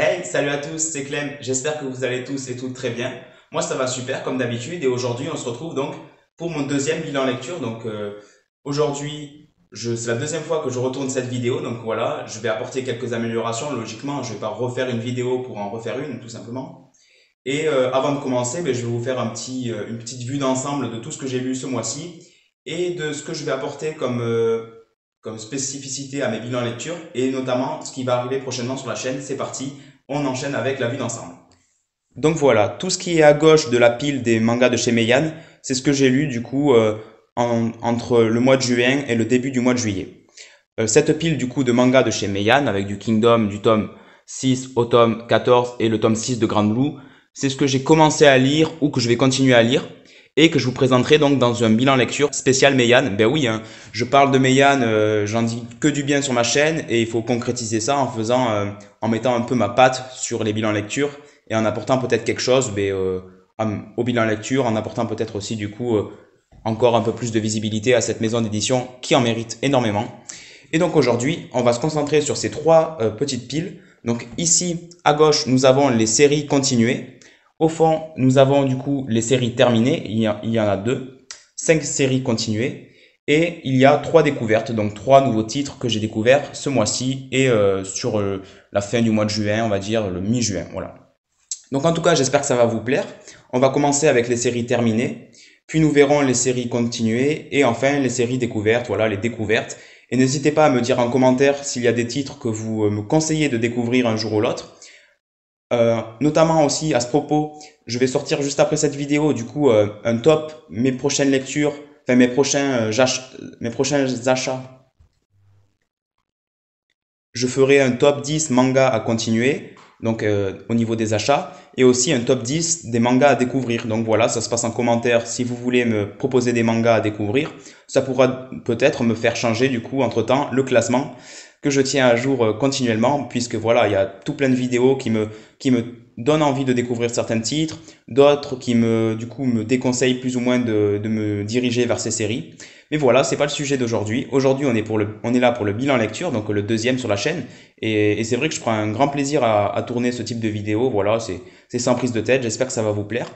Hey, salut à tous, c'est Clem. J'espère que vous allez tous et toutes très bien. Moi, ça va super comme d'habitude et aujourd'hui, on se retrouve donc pour mon deuxième bilan lecture. Aujourd'hui, c'est la deuxième fois que je retourne cette vidéo. Donc voilà, je vais apporter quelques améliorations. Logiquement, je vais pas refaire une vidéo pour en refaire une, tout simplement. Avant de commencer, je vais vous faire une petite vue d'ensemble de tout ce que j'ai lu ce mois-ci et de ce que je vais apporter comme spécificité à mes bilans lecture et notamment ce qui va arriver prochainement sur la chaîne. C'est parti, on enchaîne avec la vue d'ensemble. Donc voilà, tout ce qui est à gauche de la pile des mangas de chez Meian, c'est ce que j'ai lu entre le mois de juin et le début du mois de juillet. Cette pile du coup de mangas de chez Meian avec du Kingdom, du tome 6 au tome 14 et le tome 6 de Grand Blue, c'est ce que j'ai commencé à lire ou que je vais continuer à lire et que je vous présenterai donc dans un bilan lecture spécial Meian. Ben oui, hein, je parle de Meian, j'en dis que du bien sur ma chaîne et il faut concrétiser ça en mettant un peu ma patte sur les bilans lecture et en apportant peut-être quelque chose au bilan lecture, en apportant peut-être aussi encore un peu plus de visibilité à cette maison d'édition qui en mérite énormément. Et donc aujourd'hui, on va se concentrer sur ces trois petites piles. Donc ici, à gauche, nous avons les séries continuées. Au fond, nous avons du coup les séries terminées. Il y en a deux. 5 séries continuées. Et il y a 3 découvertes, donc 3 nouveaux titres que j'ai découverts ce mois-ci et sur la fin du mois de juin, on va dire le mi-juin. Voilà. Donc en tout cas, j'espère que ça va vous plaire. On va commencer avec les séries terminées. Puis nous verrons les séries continuées et enfin les séries découvertes, voilà les découvertes. Et n'hésitez pas à me dire en commentaire s'il y a des titres que vous me conseillez de découvrir un jour ou l'autre. Notamment aussi à ce propos, je vais sortir juste après cette vidéo un top, mes prochaines lectures, enfin mes prochains achats. Je ferai un top 10 mangas à continuer, au niveau des achats, et aussi un top 10 des mangas à découvrir. Donc voilà, ça se passe en commentaire si vous voulez me proposer des mangas à découvrir. Ça pourra peut-être me faire changer du coup entre-temps le classement que je tiens à jour continuellement, puisque voilà, il y a tout plein de vidéos qui me donnent envie de découvrir certains titres, d'autres qui me déconseillent plus ou moins de me diriger vers ces séries. Mais voilà, c'est pas le sujet d'aujourd'hui. Aujourd'hui, on est là pour le bilan lecture, donc le deuxième sur la chaîne. Et c'est vrai que je prends un grand plaisir à tourner ce type de vidéo. Voilà, c'est sans prise de tête. J'espère que ça va vous plaire.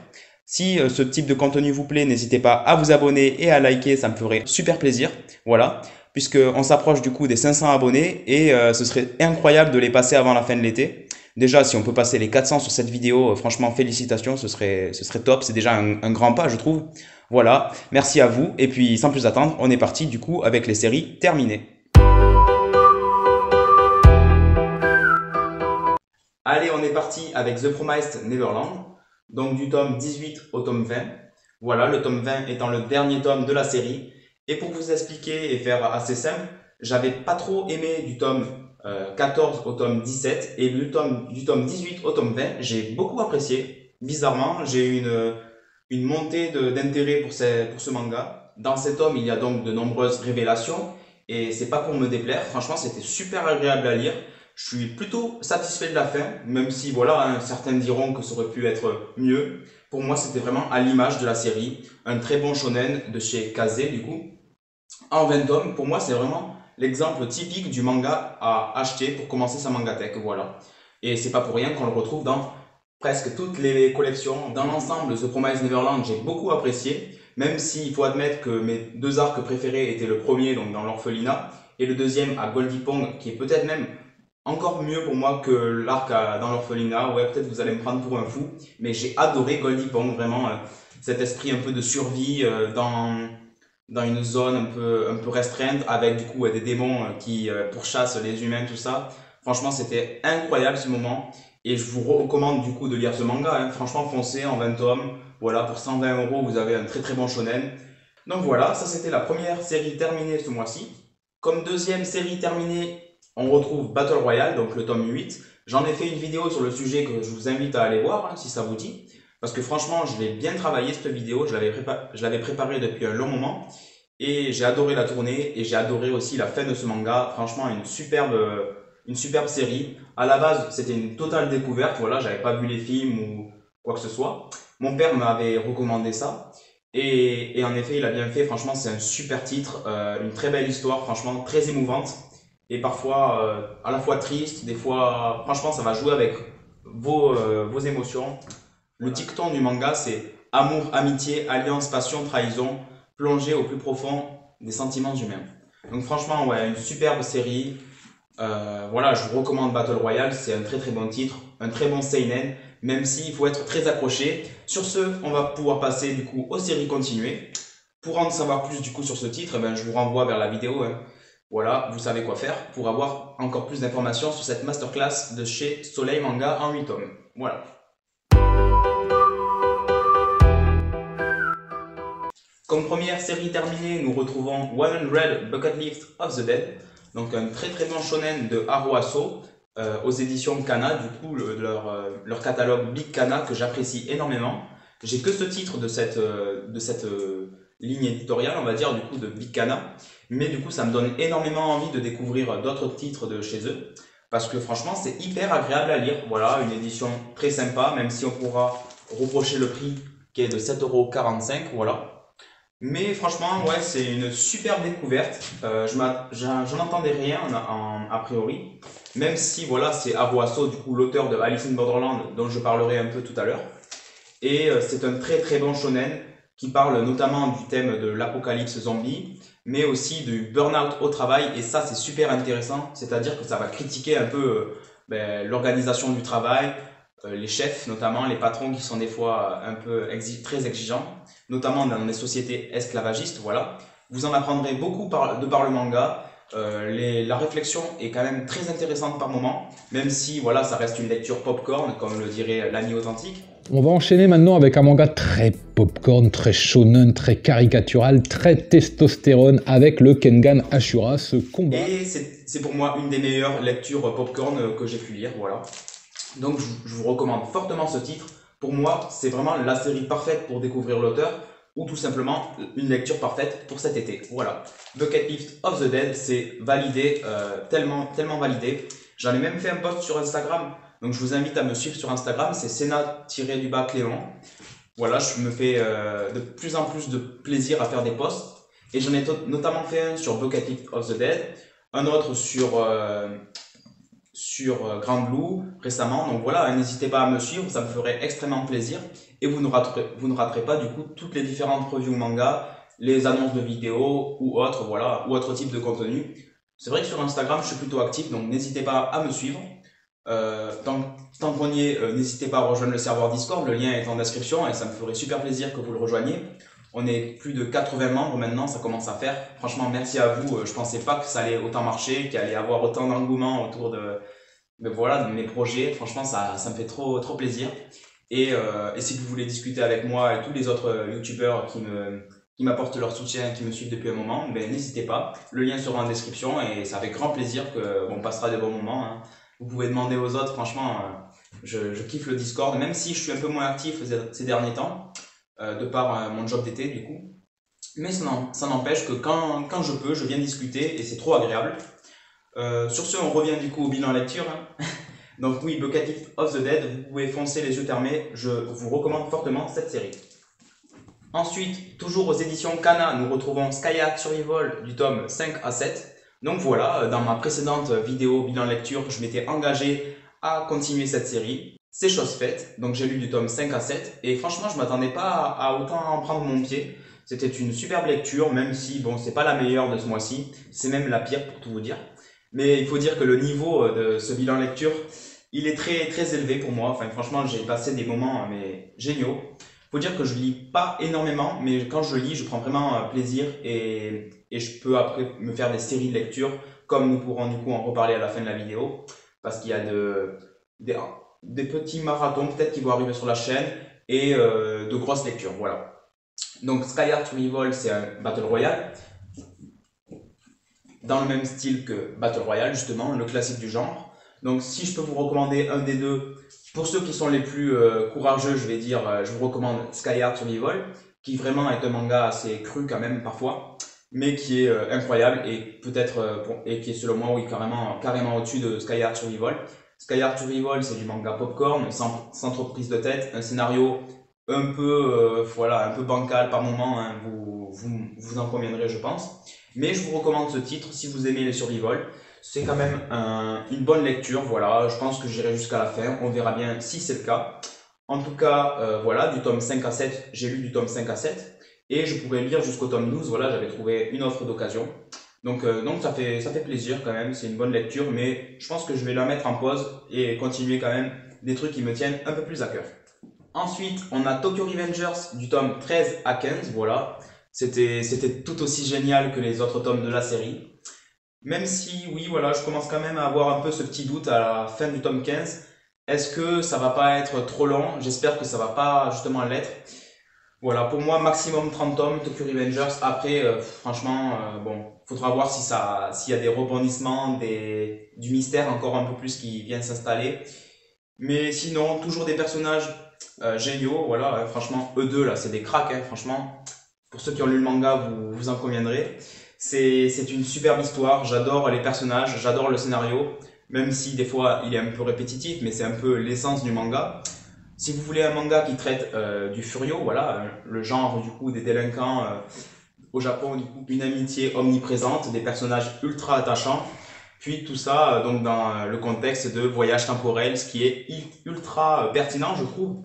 Si ce type de contenu vous plaît, n'hésitez pas à vous abonner et à liker, ça me ferait super plaisir. Voilà, puisqu'on s'approche du coup des 500 abonnés et ce serait incroyable de les passer avant la fin de l'été. Déjà, si on peut passer les 400 sur cette vidéo, franchement, félicitations, ce serait top. C'est déjà un grand pas, je trouve. Voilà, merci à vous. Et puis, sans plus attendre, on est parti du coup avec les séries terminées. Allez, on est parti avec The Promised Neverland, donc du tome 18 au tome 20. Voilà, le tome 20 étant le dernier tome de la série. Et pour vous expliquer et faire assez simple, j'avais pas trop aimé du tome 14 au tome 17 et du tome 18 au tome 20, j'ai beaucoup apprécié. Bizarrement, j'ai eu une montée d'intérêt pour ce manga. Dans cet tome, il y a donc de nombreuses révélations et c'est pas pour me déplaire. Franchement, c'était super agréable à lire. Je suis plutôt satisfait de la fin, même si voilà, hein, certains diront que ça aurait pu être mieux. Pour moi, c'était vraiment à l'image de la série. Un très bon shonen de chez Kaze, du coup. En 20 tomes, pour moi, c'est vraiment l'exemple typique du manga à acheter pour commencer sa mangatech, voilà. Et c'est pas pour rien qu'on le retrouve dans presque toutes les collections. Dans l'ensemble, The Promised Neverland, j'ai beaucoup apprécié, même s'il faut admettre que mes deux arcs préférés étaient le premier, donc dans l'orphelinat, et le deuxième à Goldie Pong, qui est peut-être même encore mieux pour moi que dans l'orphelinat. Ouais, peut-être vous allez me prendre pour un fou, mais j'ai adoré Goldie Pong, vraiment, cet esprit un peu de survie dans une zone un peu restreinte avec du coup des démons qui pourchassent les humains, tout ça. Franchement, c'était incroyable ce moment et je vous recommande du coup de lire ce manga, hein. Franchement, foncez en 20 tomes. Voilà, pour 120 €, vous avez un très très bon shonen. Donc voilà, ça c'était la première série terminée ce mois-ci. Comme deuxième série terminée, on retrouve Battle Royale, donc le tome 8. J'en ai fait une vidéo sur le sujet que je vous invite à aller voir, hein, si ça vous dit. Parce que franchement, je l'ai bien travaillé cette vidéo, je l'avais préparée depuis un long moment. Et j'ai adoré la tournée et j'ai adoré aussi la fin de ce manga. Franchement, une superbe série. À la base, c'était une totale découverte. Voilà, j'avais pas vu les films ou quoi que ce soit. Mon père m'avait recommandé ça. Et en effet, il a bien fait. Franchement, c'est un super titre, une très belle histoire, franchement, très émouvante. et parfois à la fois triste, des fois, franchement, ça va jouer avec vos émotions. Le dicton du manga, c'est amour, amitié, alliance, passion, trahison, plongée au plus profond des sentiments humains. Donc franchement, ouais, une superbe série. Voilà, je vous recommande Battle Royale, c'est un très très bon titre, un très bon seinen, même s'il faut être très accroché. Sur ce, on va pouvoir passer du coup aux séries continuées. Pour en savoir plus du coup sur ce titre, eh ben, je vous renvoie vers la vidéo, hein. Voilà, vous savez quoi faire pour avoir encore plus d'informations sur cette masterclass de chez Soleil Manga en 8 tomes. Voilà. Comme première série terminée, nous retrouvons 100 Bucket List of the Dead, donc un très très bon shonen de Haru Aso aux éditions Kana, du coup leur catalogue Big Kana que j'apprécie énormément. J'ai que ce titre de cette ligne éditoriale, on va dire, du coup de Big Kana, mais du coup ça me donne énormément envie de découvrir d'autres titres de chez eux, parce que franchement c'est hyper agréable à lire. Voilà, une édition très sympa, même si on pourra reprocher le prix qui est de 7,45 €, voilà. Mais franchement, ouais, c'est une super découverte. J'en entendais rien a priori, même si voilà, c'est Haru Aso, du coup l'auteur de Alice in Borderland, dont je parlerai un peu tout à l'heure. Et c'est un très très bon shonen qui parle notamment du thème de l'apocalypse zombie, mais aussi du burn-out au travail. Et ça, c'est super intéressant. C'est-à-dire que ça va critiquer un peu l'organisation du travail, les chefs notamment, les patrons qui sont des fois un peu très exigeants, notamment dans les sociétés esclavagistes. Voilà. Vous en apprendrez beaucoup de par le manga. La réflexion est quand même très intéressante par moment, même si voilà, ça reste une lecture popcorn, comme le dirait l'ami authentique. On va enchaîner maintenant avec un manga très popcorn, très shonen, très caricatural, très testostérone avec le Kengan Ashura, ce combat. Et c'est pour moi une des meilleures lectures popcorn que j'ai pu lire, voilà. Donc je vous recommande fortement ce titre. Pour moi, c'est vraiment la série parfaite pour découvrir l'auteur, ou tout simplement une lecture parfaite pour cet été. Voilà. Bucket List of the Dead, c'est validé, tellement validé. J'en ai même fait un post sur Instagram, donc je vous invite à me suivre sur Instagram, c'est Sena-Clément. Voilà, je me fais de plus en plus de plaisir à faire des posts. Et j'en ai notamment fait un sur Bucket List of the Dead, un autre sur Grand Blue récemment. Donc voilà, n'hésitez pas à me suivre, ça me ferait extrêmement plaisir. Et vous ne raterez pas du coup toutes les différentes reviews manga, les annonces de vidéos ou autres, voilà, ou autres types de contenu. C'est vrai que sur Instagram, je suis plutôt actif, donc n'hésitez pas à me suivre. Tant qu'on y est, n'hésitez pas à rejoindre le serveur Discord, le lien est en description et ça me ferait super plaisir que vous le rejoigniez. On est plus de 80 membres maintenant, ça commence à faire. Franchement, merci à vous. Je pensais pas que ça allait autant marcher, qu'il allait avoir autant d'engouement autour de mes projets. Franchement, ça me fait trop plaisir. Et si vous voulez discuter avec moi et tous les autres youtubeurs qui m'apportent leur soutien, qui me suivent depuis un moment, ben, n'hésitez pas. Le lien sera en description et c'est avec grand plaisir qu'on passera de bons moments, hein. Vous pouvez demander aux autres, franchement, je kiffe le Discord, même si je suis un peu moins actif ces derniers temps, de par mon job d'été du coup. Mais ça n'empêche que quand je peux, je viens discuter et c'est trop agréable. Sur ce, on revient du coup au bilan lecture, hein. Donc oui, Bucket List of the Dead, vous pouvez foncer les yeux fermés, je vous recommande fortement cette série. Ensuite, toujours aux éditions Kana, nous retrouvons Skyat Survival du tome 5 à 7. Donc voilà, dans ma précédente vidéo bilan lecture, je m'étais engagé à continuer cette série. C'est chose faite, donc j'ai lu du tome 5 à 7 et franchement je m'attendais pas à autant en prendre mon pied. C'était une superbe lecture, même si bon c'est pas la meilleure de ce mois-ci, c'est même la pire pour tout vous dire. Mais il faut dire que le niveau de ce bilan lecture, il est très élevé pour moi. Enfin franchement j'ai passé des moments mais géniaux. Faut dire que je lis pas énormément, mais quand je lis, je prends vraiment plaisir et je peux après me faire des séries de lecture, comme nous pourrons du coup en reparler à la fin de la vidéo, parce qu'il y a des petits marathons peut-être qui vont arriver sur la chaîne et de grosses lectures, voilà. Donc Skyheart Survival, c'est un Battle Royale, dans le même style que Battle Royale, justement, le classique du genre. Donc si je peux vous recommander un des deux, pour ceux qui sont les plus courageux, je vais dire, je vous recommande Skyheart Survival, qui vraiment est un manga assez cru quand même parfois, mais qui est incroyable et peut-être et qui est selon moi oui carrément au-dessus de Skyheart Survival. Skyheart Survival, c'est du manga popcorn, sans trop de prise de tête, un scénario un peu un peu bancal par moment, hein, vous en conviendrez je pense. Mais je vous recommande ce titre si vous aimez les survival. c'est quand même une bonne lecture, voilà. Je pense que j'irai jusqu'à la fin, on verra bien si c'est le cas. En tout cas, voilà, du tome 5 à 7, j'ai lu du tome 5 à 7 et je pourrais lire jusqu'au tome 12, voilà, j'avais trouvé une offre d'occasion. Donc ça fait plaisir quand même, c'est une bonne lecture, mais je pense que je vais la mettre en pause et continuer quand même des trucs qui me tiennent un peu plus à cœur. Ensuite, on a Tokyo Revengers du tome 13 à 15, voilà. C'était tout aussi génial que les autres tomes de la série. Même si, oui, voilà, je commence quand même à avoir un peu ce petit doute à la fin du tome 15. Est-ce que ça va pas être trop long? J'espère que ça va pas justement l'être. Voilà, pour moi, maximum 30 tomes, Tokyo Revengers. Après, franchement, bon, faudra voir si s'il y a des rebondissements, du mystère encore un peu plus qui viennent s'installer. Mais sinon, toujours des personnages géniaux, voilà, franchement, eux deux là, c'est des cracks, hein, franchement. Pour ceux qui ont lu le manga, vous en conviendrez. C'est une superbe histoire, j'adore les personnages, j'adore le scénario, même si des fois il est un peu répétitif, mais c'est un peu l'essence du manga. Si vous voulez un manga qui traite du furio, voilà, le genre du coup des délinquants au Japon, du coup une amitié omniprésente, des personnages ultra attachants, puis tout ça donc dans le contexte de voyage temporel, ce qui est ultra pertinent je trouve.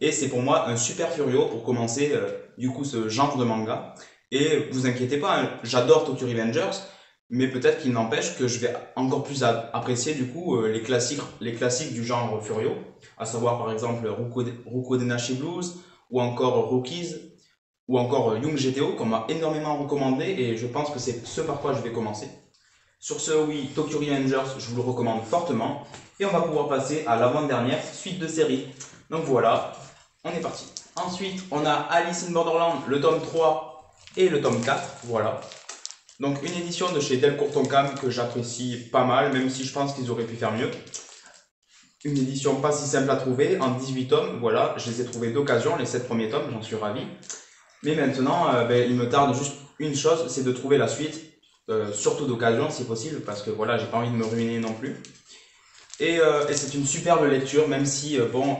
Et c'est pour moi un super furio pour commencer du coup ce genre de manga. Et vous inquiétez pas, hein, j'adore Tokyo Revengers, mais peut-être qu'il n'empêche que je vais encore plus apprécier du coup les classiques du genre furio, à savoir par exemple Ruko Denashi Blues, ou encore Rookies, ou encore Young GTO qu'on m'a énormément recommandé et je pense que c'est ce par quoi je vais commencer. Sur ce, oui, Tokyo Revengers, je vous le recommande fortement. Et on va pouvoir passer à l'avant-dernière suite de série. Donc voilà, on est parti. Ensuite, on a Alice in Borderland, le tome 3 et le tome 4. Voilà. Donc une édition de chez Delcourt Tonkam que j'apprécie pas mal, même si je pense qu'ils auraient pu faire mieux. Une édition pas si simple à trouver, en 18 tomes. Voilà, je les ai trouvés d'occasion, les 7 premiers tomes, j'en suis ravi. Mais maintenant, il me tarde juste une chose, c'est de trouver la suite. Surtout d'occasion si possible, parce que voilà, j'ai pas envie de me ruiner non plus. Et c'est une superbe lecture, même si, bon,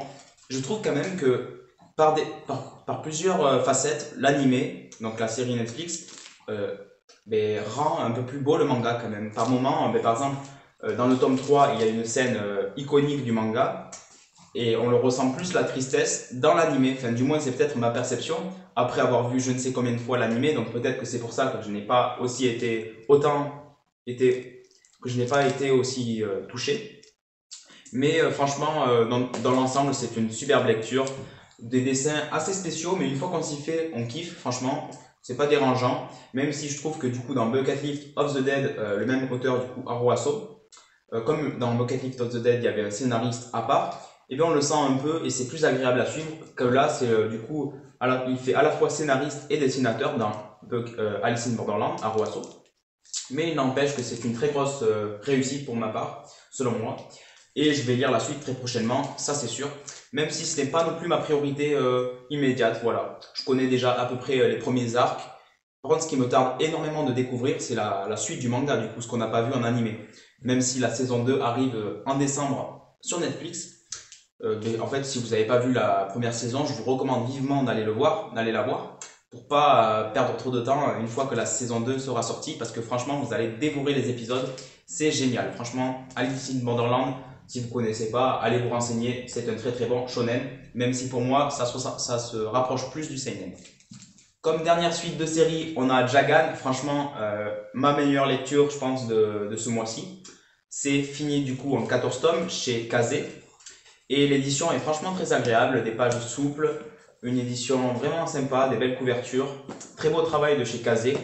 je trouve quand même que par plusieurs facettes, l'animé, donc la série Netflix, rend un peu plus beau le manga quand même. Par moment, par exemple, dans le tome 3, il y a une scène iconique du manga, et on le ressent plus la tristesse dans l'animé, enfin du moins c'est peut-être ma perception, après avoir vu je ne sais combien de fois l'animé, donc peut-être que c'est pour ça que je n'ai pas aussi été aussi touché. Mais franchement, dans l'ensemble, c'est une superbe lecture, des dessins assez spéciaux, mais une fois qu'on s'y fait, on kiffe, franchement, c'est pas dérangeant, même si je trouve que du coup dans Bucket List of the Dead, le même auteur du coup Haru Aso, comme dans Bucket List of the Dead, il y avait un scénariste à part, et bien on le sent un peu et c'est plus agréable à suivre que là c'est du coup il fait à la fois scénariste et dessinateur dans Alice in Borderland à Aso, mais il n'empêche que c'est une très grosse réussite pour ma part selon moi et je vais lire la suite très prochainement, ça c'est sûr, même si ce n'est pas non plus ma priorité immédiate. Voilà, je connais déjà à peu près les premiers arcs. Par contre, ce qui me tarde énormément de découvrir, c'est la suite du manga, du coup, ce qu'on n'a pas vu en animé. Même si la saison 2 arrive en décembre sur Netflix. En fait, si vous n'avez pas vu la première saison, je vous recommande vivement d'aller la voir, pour pas perdre trop de temps une fois que la saison 2 sera sortie, parce que franchement, vous allez dévorer les épisodes. C'est génial. Franchement, Alice in Borderland, si vous connaissez pas, allez vous renseigner. C'est un très très bon shonen, même si pour moi, ça se rapproche plus du seinen. Comme dernière suite de série, on a Jagan. Franchement, ma meilleure lecture, je pense, de ce mois-ci. C'est fini du coup en 14 tomes chez Kazé. Et l'édition est franchement très agréable, des pages souples, une édition vraiment sympa, des belles couvertures. Très beau travail de chez Kazé.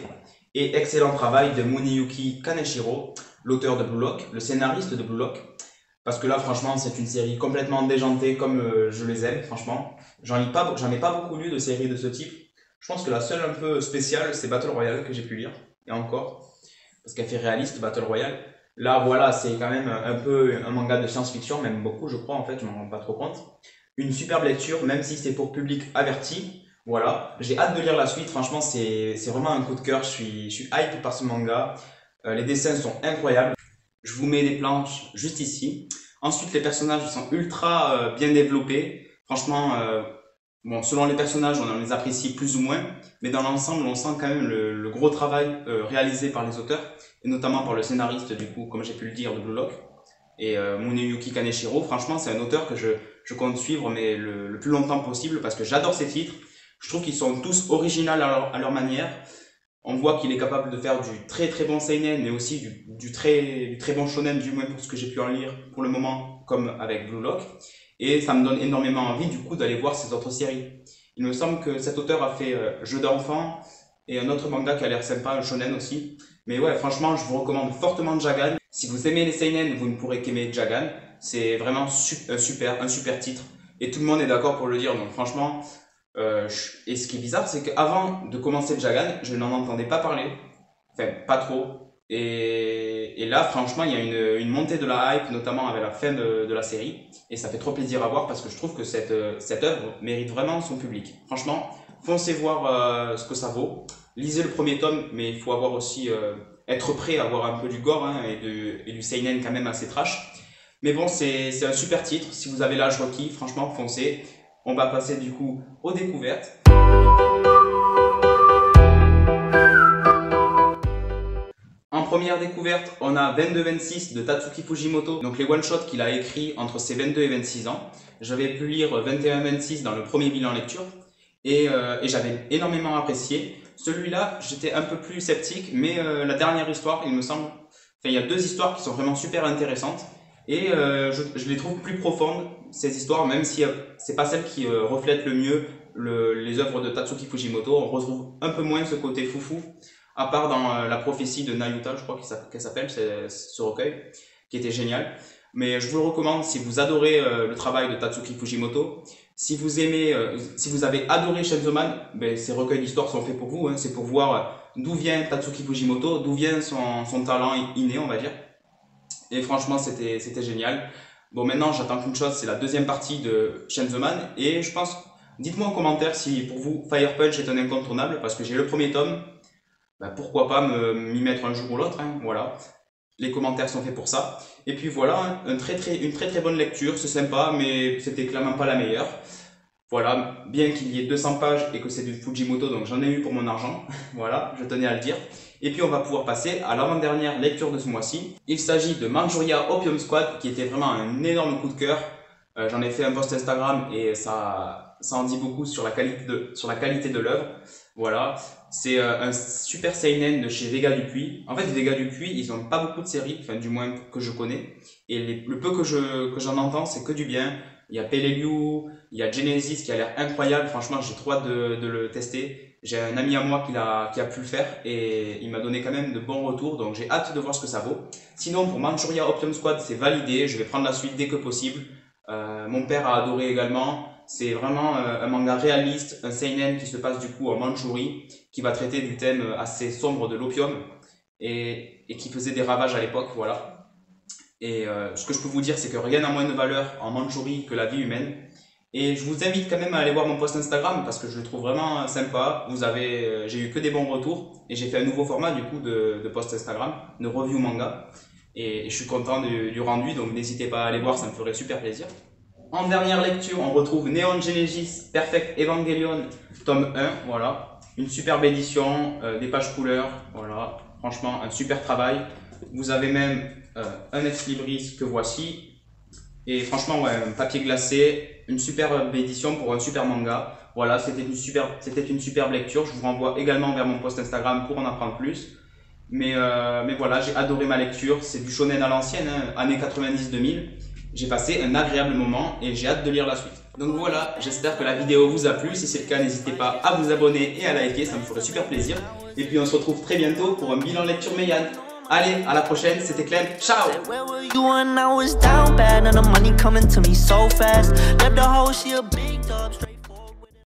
Et excellent travail de Muneyuki Kaneshiro, l'auteur de Blue Lock, le scénariste de Blue Lock. Parce que là, franchement, c'est une série complètement déjantée comme je les aime, franchement. J'en ai pas beaucoup lu de séries de ce type. Je pense que la seule un peu spéciale, c'est Battle Royale que j'ai pu lire. Et encore, parce qu'elle fait réaliste, Battle Royale. Là, voilà, c'est quand même un peu un manga de science-fiction, même beaucoup, je crois, en fait, je m'en rends pas trop compte. Une superbe lecture, même si c'est pour public averti. Voilà, j'ai hâte de lire la suite, franchement, c'est vraiment un coup de cœur. Je suis hype par ce manga. Les dessins sont incroyables. Je vous mets les planches juste ici. Ensuite, les personnages sont ultra bien développés. Franchement, Bon, selon les personnages, on les apprécie plus ou moins, mais dans l'ensemble, on sent quand même le gros travail réalisé par les auteurs, et notamment par le scénariste, du coup, comme j'ai pu le dire, de Blue Lock, et Muneyuki Kaneshiro. Franchement, c'est un auteur que je compte suivre mais le plus longtemps possible, parce que j'adore ses titres. Je trouve qu'ils sont tous originaux à leur manière. On voit qu'il est capable de faire du très très bon seinen, mais aussi du très bon shonen, du moins pour ce que j'ai pu en lire pour le moment, comme avec Blue Lock. Et ça me donne énormément envie du coup d'aller voir ses autres séries. Il me semble que cet auteur a fait Jeux d'enfants et un autre manga qui a l'air sympa, un shonen aussi. Mais ouais, franchement, je vous recommande fortement Jagan. Si vous aimez les seinen, vous ne pourrez qu'aimer Jagan. C'est vraiment un super titre. Et tout le monde est d'accord pour le dire, donc franchement... et ce qui est bizarre, c'est qu'avant de commencer Jagan, je n'en entendais pas parler. Enfin, pas trop. Et là, franchement, il y a une montée de la hype, notamment avec la fin de la série. Et ça fait trop plaisir à voir parce que je trouve que cette œuvre mérite vraiment son public. Franchement, foncez voir ce que ça vaut. Lisez le premier tome, mais il faut avoir aussi être prêt à avoir un peu du gore hein, et du seinen quand même assez trash. Mais bon, c'est un super titre. Si vous avez l'âge requis, franchement, foncez. On va passer du coup aux découvertes. En première découverte, on a 22-26 de Tatsuki Fujimoto, donc les one-shots qu'il a écrits entre ses 22 et 26 ans. J'avais pu lire 21-26 dans le premier bilan lecture et j'avais énormément apprécié. Celui-là, j'étais un peu plus sceptique, mais la dernière histoire, il me semble, il y a deux histoires qui sont vraiment super intéressantes et je les trouve plus profondes, ces histoires, même si c'est pas celles qui reflètent le mieux les œuvres de Tatsuki Fujimoto. On retrouve un peu moins ce côté foufou. À part dans la prophétie de Nayuta, je crois qu'elle s'appelle, ce recueil, qui était génial. Mais je vous le recommande si vous adorez le travail de Tatsuki Fujimoto. Si vous aimez, si vous avez adoré Chainsaw Man, ben, ces recueils d'histoires sont faits pour vous. Hein. C'est pour voir d'où vient Tatsuki Fujimoto, d'où vient son talent inné, on va dire. Et franchement, c'était génial. Bon, maintenant, j'attends qu'une chose, c'est la deuxième partie de Chainsaw Man. Et je pense, dites-moi en commentaire si pour vous, Fire Punch est un incontournable, parce que j'ai le premier tome. Ben, pourquoi pas m'y mettre un jour ou l'autre, hein, voilà. Les commentaires sont faits pour ça. Et puis voilà, une très très bonne lecture, c'est sympa, mais c'était clairement pas la meilleure. Voilà, bien qu'il y ait 200 pages et que c'est du Fujimoto, donc j'en ai eu pour mon argent, voilà, je tenais à le dire. Et puis on va pouvoir passer à l'avant-dernière lecture de ce mois-ci. Il s'agit de Manchuria Opium Squad, qui était vraiment un énorme coup de cœur. J'en ai fait un post Instagram et ça en dit beaucoup sur la qualité de l'œuvre. Voilà, c'est un super seinen de chez Vega Dupuis. En fait, Vega Dupuis, ils n'ont pas beaucoup de séries, enfin du moins que je connais. Et le peu que j'en entends, c'est que du bien. Il y a Peleliu, il y a Genesis qui a l'air incroyable. Franchement, j'ai trop hâte de le tester. J'ai un ami à moi qui a pu le faire et il m'a donné quand même de bons retours. Donc j'ai hâte de voir ce que ça vaut. Sinon, pour Manchuria Opium Squad, c'est validé. Je vais prendre la suite dès que possible. Mon père a adoré également. C'est vraiment un manga réaliste, un seinen qui se passe du coup en Mandchourie, qui va traiter du thème assez sombre de l'opium et qui faisait des ravages à l'époque, voilà. Et ce que je peux vous dire, c'est que rien n'a moins de valeur en Mandchourie que la vie humaine. Et je vous invite quand même à aller voir mon post Instagram parce que je le trouve vraiment sympa. J'ai eu que des bons retours et j'ai fait un nouveau format du coup de post Instagram, de review manga. Et je suis content du rendu, donc n'hésitez pas à aller voir, ça me ferait super plaisir. En dernière lecture, on retrouve Neon Genesis Perfect Evangelion, tome 1, voilà. Une superbe édition, des pages couleurs, voilà. Franchement, un super travail. Vous avez même un ex-libris que voici. Et franchement, ouais, un papier glacé, une superbe édition pour un super manga. Voilà, c'était une superbe lecture. Je vous renvoie également vers mon post Instagram pour en apprendre plus. Mais voilà, j'ai adoré ma lecture. C'est du shonen à l'ancienne, hein, années 90-2000. J'ai passé un agréable moment et j'ai hâte de lire la suite. Donc voilà, j'espère que la vidéo vous a plu. Si c'est le cas, n'hésitez pas à vous abonner et à liker, ça me ferait super plaisir. Et puis on se retrouve très bientôt pour un bilan lecture Meian. Allez, à la prochaine, c'était Clem, ciao!